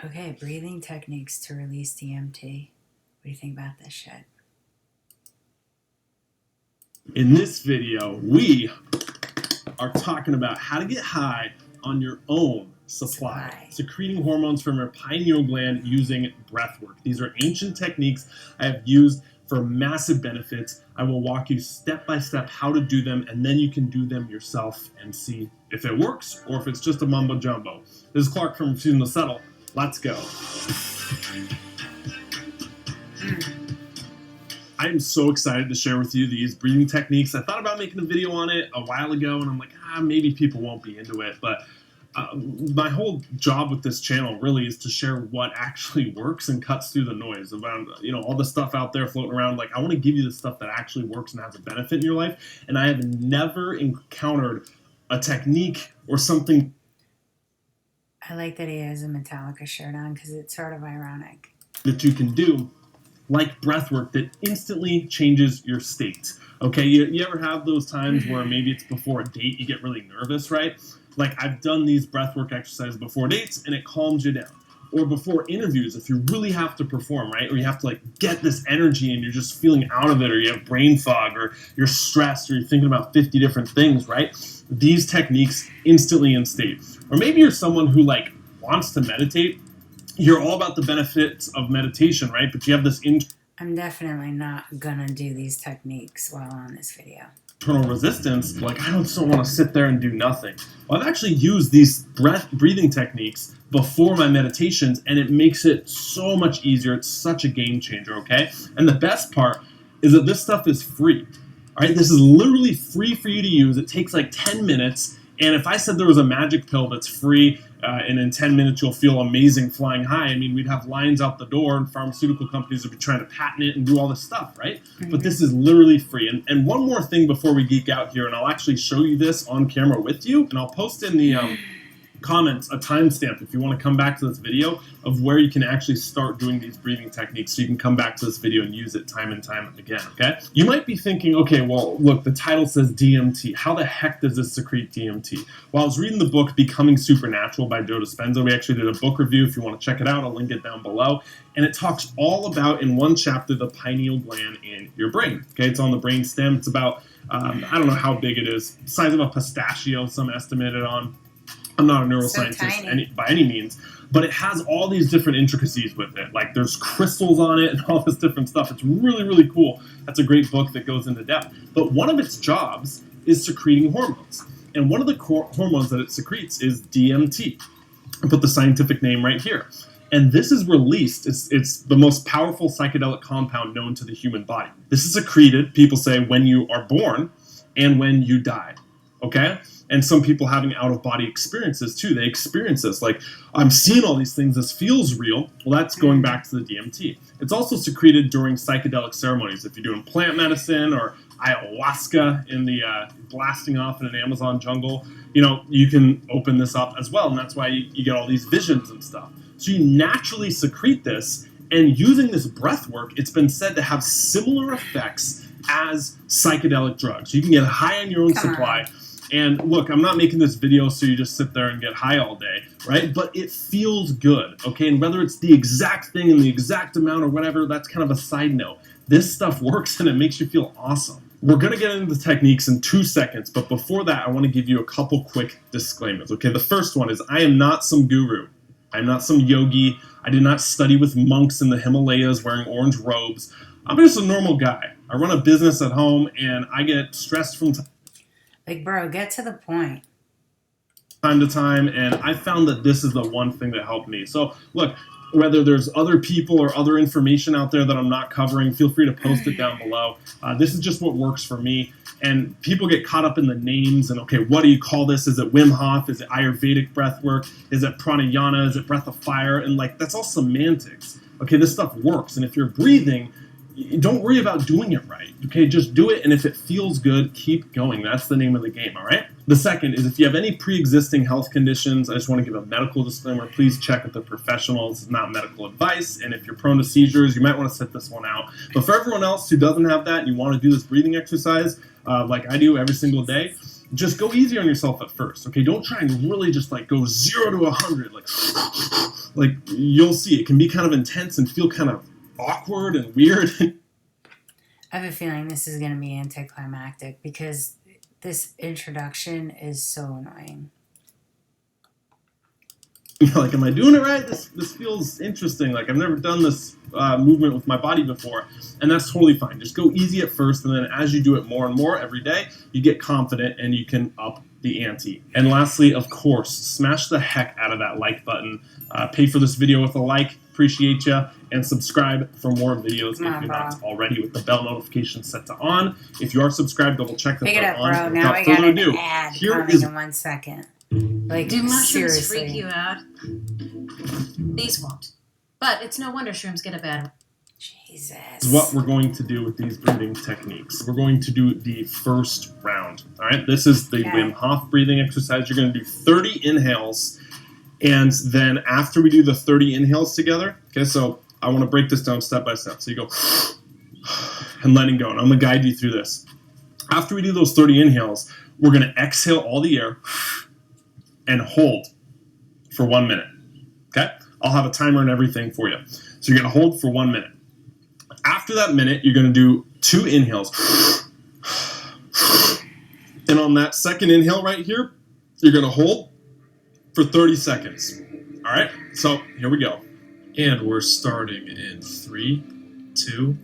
Okay, breathing techniques to release DMT. What do you think about this shit? In this video, we are talking about how to get high on your own supply. Secreting hormones from your pineal gland using breath work. These are ancient techniques I have used for massive benefits. I will walk you step by step how to do them, and then you can do them yourself and see if it works or if it's just a mumbo jumbo. This is Clark from Refusing to Settle. Let's go. I am so excited to share with you these breathing techniques. I thought about making a video on it a while ago, and I'm like, maybe people won't be into it. But my whole job with this channel really is to share what actually works and cuts through the noise about, all the stuff out there floating around. Like, I want to give you the stuff that actually works and has a benefit in your life. And I have never encountered a technique or something. I like that he has a Metallica shirt on because it's sort of ironic. That you can do, like breath work, that instantly changes your state. Okay, you ever have those times where maybe it's before a date, you get really nervous, right? Like, I've done these breath work exercises before dates and it calms you down. Or before interviews, if you really have to perform, right? Or you have to get this energy and you're just feeling out of it, or you have brain fog, or you're stressed, or you're thinking about 50 different things, right? These techniques instantly instate. Or maybe you're someone who wants to meditate. You're all about the benefits of meditation, right? But you have this I'm definitely not gonna do these techniques while on this video. Internal resistance, I don't want to sit there and do nothing. Well, I've actually used these breathing techniques before my meditations, and it makes it so much easier. It's such a game changer, okay? And the best part is that this stuff is free. All right, this is literally free for you to use. It takes 10 minutes, and if I said there was a magic pill that's free, and in 10 minutes you'll feel amazing flying high, I mean, we'd have lines out the door and pharmaceutical companies would be trying to patent it and do all this stuff, right? Mm-hmm. But this is literally free. And one more thing before we geek out here, and I'll actually show you this on camera with you, and I'll post in the comments a timestamp if you want to come back to this video of where you can actually start doing these breathing techniques, so you can come back to this video and use it time and time again, okay? You might be thinking, okay, well, look, the title says DMT. How the heck does this secrete DMT? Well, I was reading the book Becoming Supernatural by Joe Dispenza. We actually did a book review. If you want to check it out, I'll link it down below. And it talks all about, in one chapter, the pineal gland in your brain. Okay, it's on the brain stem. It's about, I don't know how big it is, the size of a pistachio, some estimate it on. I'm not a neuroscientist by any means, but it has all these different intricacies with it. There's crystals on it and all this different stuff. It's really, really cool. That's a great book that goes into depth. But one of its jobs is secreting hormones. And one of the hormones that it secretes is DMT. I put the scientific name right here. And this is released. It's the most powerful psychedelic compound known to the human body. This is secreted, people say, when you are born and when you die. Okay? And some people having out-of-body experiences too. They experience this, I'm seeing all these things, this feels real. Well, that's going back to the DMT. It's also secreted during psychedelic ceremonies. If you're doing plant medicine or ayahuasca in the blasting off in an Amazon jungle, you can open this up as well. And that's why you get all these visions and stuff. So you naturally secrete this, and using this breath work, it's been said to have similar effects as psychedelic drugs. You can get high on your own supply. And look, I'm not making this video so you just sit there and get high all day, right? But it feels good, okay? And whether it's the exact thing and the exact amount or whatever, that's kind of a side note. This stuff works and it makes you feel awesome. We're going to get into the techniques in 2 seconds, but before that, I want to give you a couple quick disclaimers, okay? The first one is I am not some guru. I'm not some yogi. I did not study with monks in the Himalayas wearing orange robes. I'm just a normal guy. I run a business at home and I get stressed from bro, get to the point. Time to time, and I found that this is the one thing that helped me. So look, whether there's other people or other information out there that I'm not covering, feel free to post it down below. This is just what works for me. And people get caught up in the names and, okay, what do you call this? Is it Wim Hof? Is it Ayurvedic breath work? Is it pranayama? Is it breath of fire? And that's all semantics. Okay, this stuff works. And if you're breathing, don't worry about doing it right, okay? Just do it, and if it feels good, keep going. That's the name of the game, all right? The second is if you have any pre-existing health conditions, I just want to give a medical disclaimer. Please check with the professionals. It's not medical advice, and if you're prone to seizures, you might want to sit this one out. But for everyone else who doesn't have that and you want to do this breathing exercise like I do every single day, just go easy on yourself at first, okay? Don't try and really just like go 0 to 100. Like you'll see it can be kind of intense and feel kind of awkward and weird. I have a feeling this is going to be anticlimactic because this introduction is so annoying. Like, am I doing it right? This feels interesting. Like, I've never done this movement with my body before. And that's totally fine. Just go easy at first, and then as you do it more and more every day, you get confident and you can up the ante. And lastly, of course, smash the heck out of that like button. Pay for this video with a like. Appreciate you. And subscribe for more videos if you're not already with the bell notification set to on. If you are subscribed, double check that they're on. Bro. Now I got an ad coming in 1 second. Like, do mushrooms seriously. freak you out? These won't. But it's no wonder shrooms get a bad. Jesus. This is what we're going to do with these breathing techniques. We're going to do the first round. All right, this is the Wim Hof breathing exercise. You're going to do 30 inhales, and then after we do the 30 inhales together, okay, so I want to break this down step by step. So you go and letting go, and I'm going to guide you through this. After we do those 30 inhales, we're going to exhale all the air and hold for 1 minute. Okay? I'll have a timer and everything for you. So you're going to hold for 1 minute. After that minute, you're going to do 2 inhales. And on that second inhale right here, you're going to hold for 30 seconds. All right? So here we go. And we're starting in 3, 2,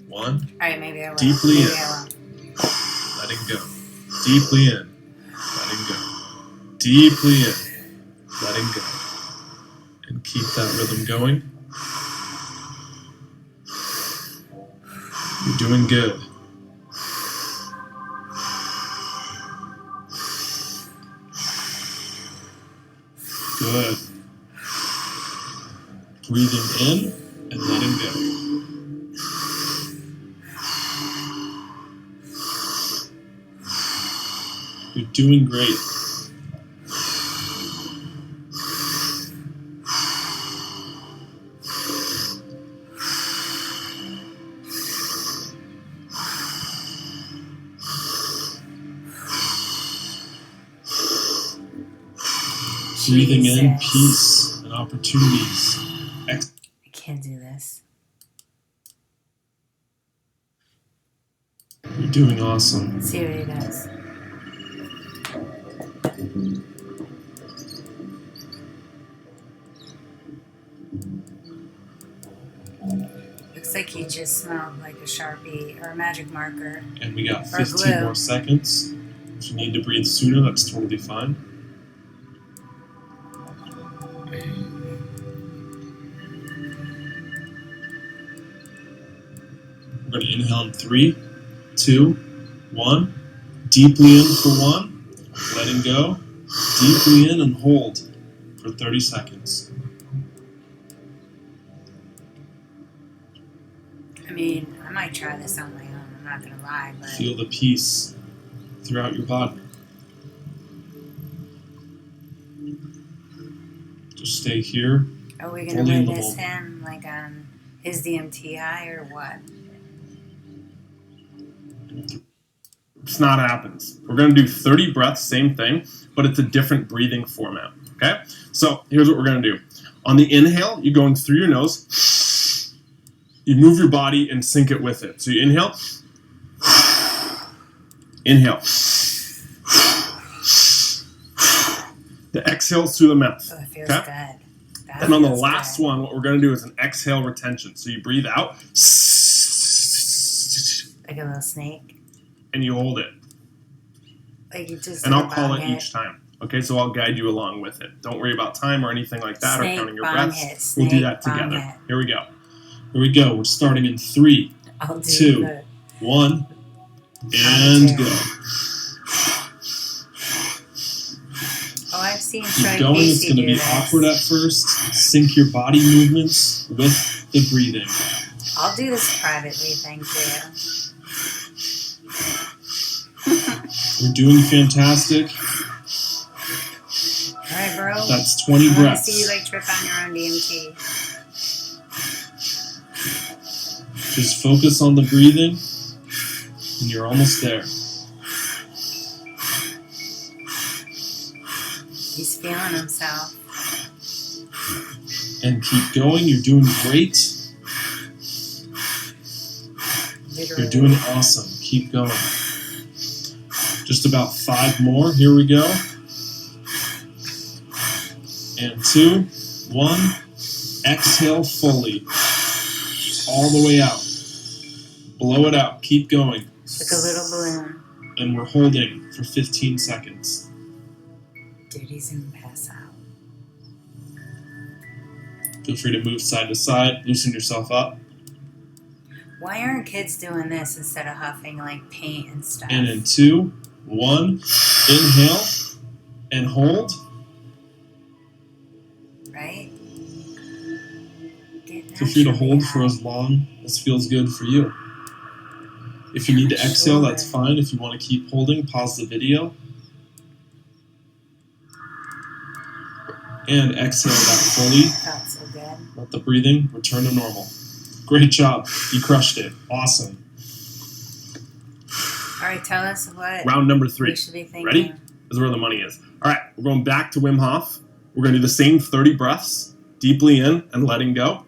1. All right, maybe I will. Deeply maybe in. Letting go. Deeply in. Letting go. Deeply in, letting go, and keep that rhythm going. You're doing good. Good. Breathing in and letting go. You're doing great. Breathing in peace and opportunities. I can't do this. You're doing awesome. Let's see what he does. Looks like he just smelled like a Sharpie or a magic marker. And we got 15 more seconds. If you need to breathe sooner, that's totally fine. We're going to inhale in 3, 2, 1. Deeply in for 1. Letting go. Deeply in and hold for 30 seconds. I mean, I might try this on my own. I'm not going to lie, but... Feel the peace throughout your body. Just stay here. Are we going to witness him, like, on his DMT high or what? Snot happens. We're going to do 30 breaths, same thing, but it's a different breathing format, okay? So here's what we're going to do. On the inhale, you're going through your nose. You move your body and sync it with it. So you inhale. Inhale. The exhale through the mouth. Oh, it feels good. And on the last one, what we're going to do is an exhale retention. So you breathe out. Like a little snake. And you hold it. Like you just. And I'll call it each time. Okay, so I'll guide you along with it. Don't worry about time or anything like that, or counting your breaths. We'll do that together. Here we go. Here we go. We're starting in 3, 2, 1, and go. Oh, I've seen Keep going. It's going to be awkward at first. Sync your body movements with the breathing. I'll do this privately, thank you. You're doing fantastic. All right, bro. That's 20 breaths. I want to see you like trip on your own DMT. Just focus on the breathing, and you're almost there. feeling himself. And keep going. You're doing great. Literally. You're doing awesome. Keep going. Just about 5 more. Here we go. And 2, 1. Exhale fully. All the way out. Blow it out. Keep going. Like a little balloon. And we're holding for 15 seconds. Dude, he's gonna pass out. Feel free to move side to side. Loosen yourself up. Why aren't kids doing this instead of huffing like paint and stuff? And in 2, 1. Inhale and hold. Right? Feel free to hold for as long as feels good for you. If you need to exhale, that's fine. If you want to keep holding, pause the video. And exhale that fully. Felt so good. Let the breathing return to normal. Great job. You crushed it. Awesome. All right, tell us what Round number 3. we should be thinking. Ready? This is where the money is. All right, we're going back to Wim Hof. We're going to do the same 30 breaths, deeply in and letting go.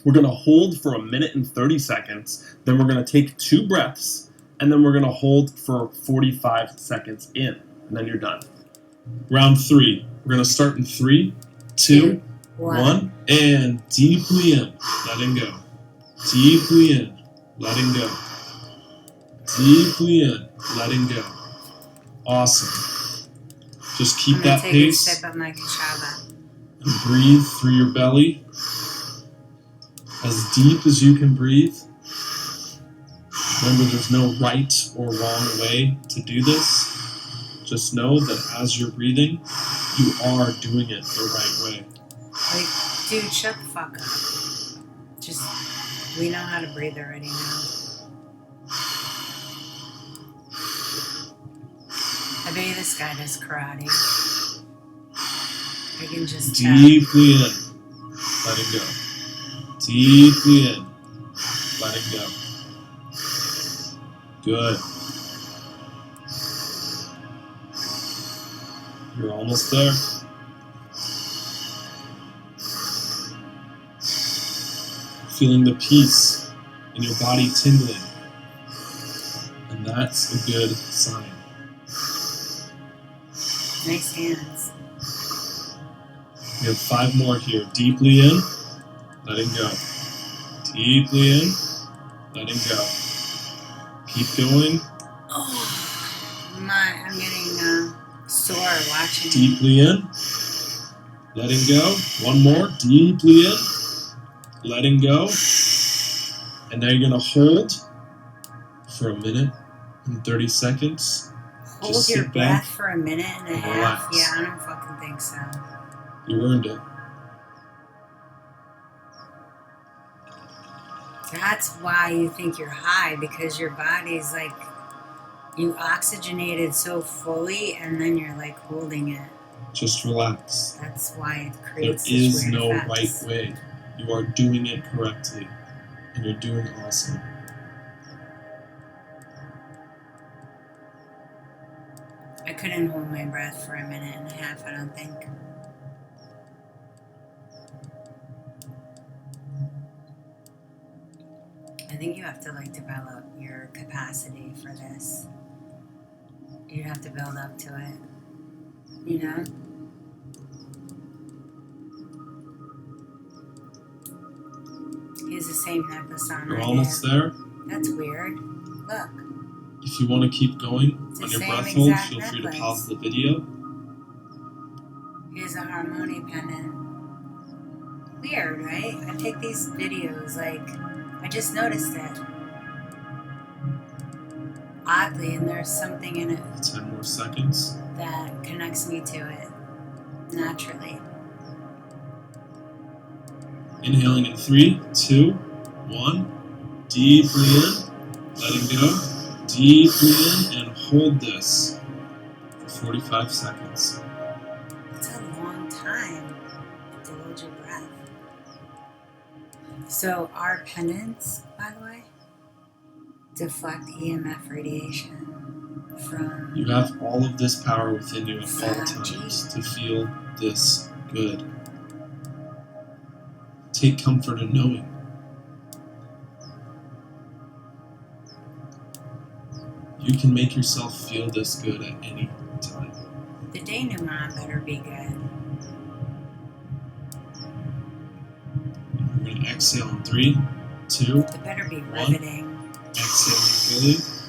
We're going to hold for 1 minute and 30 seconds. Then we're going to take 2 breaths, and then we're going to hold for 45 seconds in, and then you're done. Round 3. We're going to start in 3, 2, 1, and deeply in, letting go. Deeply in, letting go. Deeply in, letting go. Awesome. Just keep that take pace. a sip of my kashava. And breathe through your belly. As deep as you can breathe. Remember, there's no right or wrong way to do this. Just know that as you're breathing, you are doing it the right way. Like, dude, shut the fuck up. Just, we know how to breathe already now. I bet you this guy does karate. I can just tell. Deeply in, letting go. Deeply in, letting go. Good. You're almost there. Feeling the peace in your body tingling. And that's a good sign. Nice hands. We have 5 more here. Deeply in, letting go. Deeply in, letting go. Keep going. Oh, I'm getting sore watching. Deeply in, letting go. 1 more. Deeply in, letting go. And now you're going to hold for 1 minute and 30 seconds. Hold Just your sit breath back for a minute and a and half? relax. Yeah, I don't fucking think so. You earned it. That's why you think you're high, because your body's like, you oxygenated so fully and then you're like holding it. Just relax. That's why it There creates such is weird no effects. right way. You are doing it correctly. And you're doing awesome. I couldn't hold my breath for a minute and a half, I don't think. I think you have to like develop your capacity for this. You have to build up to it. You know? He has the same necklace on. You're almost there. That's weird. Look. If you want to keep going It's on the your same breath hold, exact feel free to necklace. pause the video. He has a harmony pendant. Weird, right? I take these videos, like, I just noticed it. Oddly, and there's something in it 10 more seconds. that connects me to it naturally. Inhaling in 3, 2, 1. Deeply in, letting go. Deeply in, and hold this for 45 seconds. It's a long time to hold your breath. So our pendants, by the way, deflect EMF radiation. from You have all of this power within you at all 5G. times to feel this good. Take comfort in knowing. You can make yourself feel this good at any time. The denouement better be good. We're going to exhale in 3, 2, It better be 1. riveting. Exhaling fully.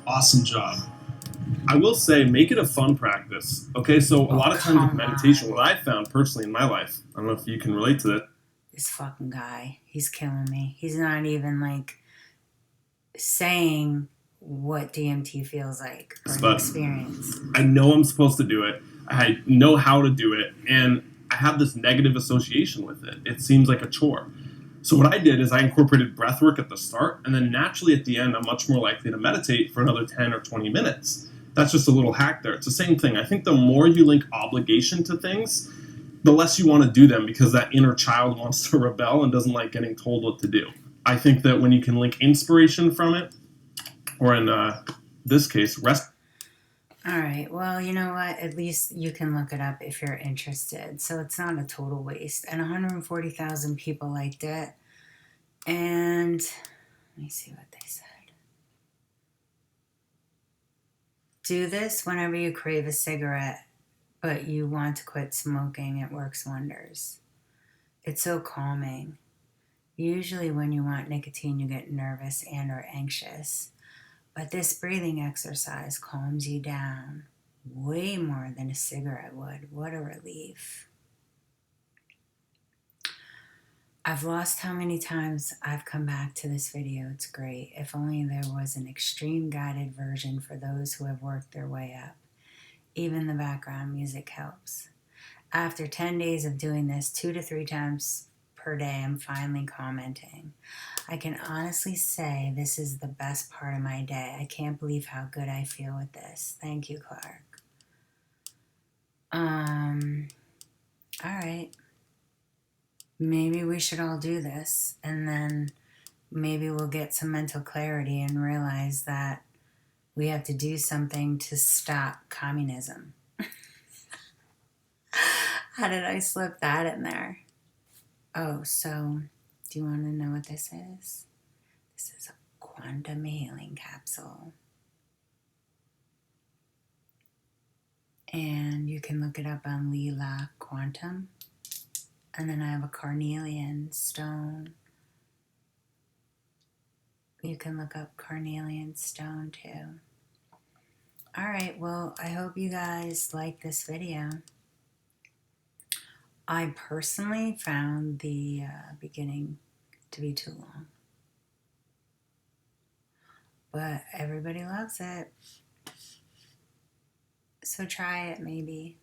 Awesome job. I will say, make it a fun practice. Okay, so a lot of times with meditation, what I've found personally in my life, I don't know if you can relate to that. This fucking guy, he's killing me. He's not even like saying what DMT feels like or the experience. I know I'm supposed to do it. I know how to do it, and I have this negative association with it. It seems like a chore. So what I did is I incorporated breath work at the start, and then naturally at the end, I'm much more likely to meditate for another 10 or 20 minutes. That's just a little hack there. It's the same thing. I think the more you link obligation to things, the less you want to do them because that inner child wants to rebel and doesn't like getting told what to do. I think that when you can link inspiration from it, or in this case, rest. All right. Well, you know what? At least you can look it up if you're interested. So it's not a total waste. And 140,000 people liked it. And let me see what they said. Do this whenever you crave a cigarette, but you want to quit smoking. It works wonders. It's so calming. Usually when you want nicotine, you get nervous and or anxious. But this breathing exercise calms you down way more than a cigarette would. What a relief. I've lost how many times I've come back to this video. It's great. If only there was an extreme guided version for those who have worked their way up. Even the background music helps. After 10 days of doing this 2 to 3 times per day, I'm finally commenting. I can honestly say this is the best part of my day. I can't believe how good I feel with this. Thank you, Clark. All right. Maybe we should all do this, and then maybe we'll get some mental clarity and realize that we have to do something to stop communism. How did I slip that in there? Oh, so do you want to know what this is? This is a quantum healing capsule. And you can look it up on Lila Quantum. And then I have a carnelian stone. You can look up carnelian stone too. All right, well, I hope you guys like this video. I personally found the beginning to be too long. But everybody loves it. So try it maybe.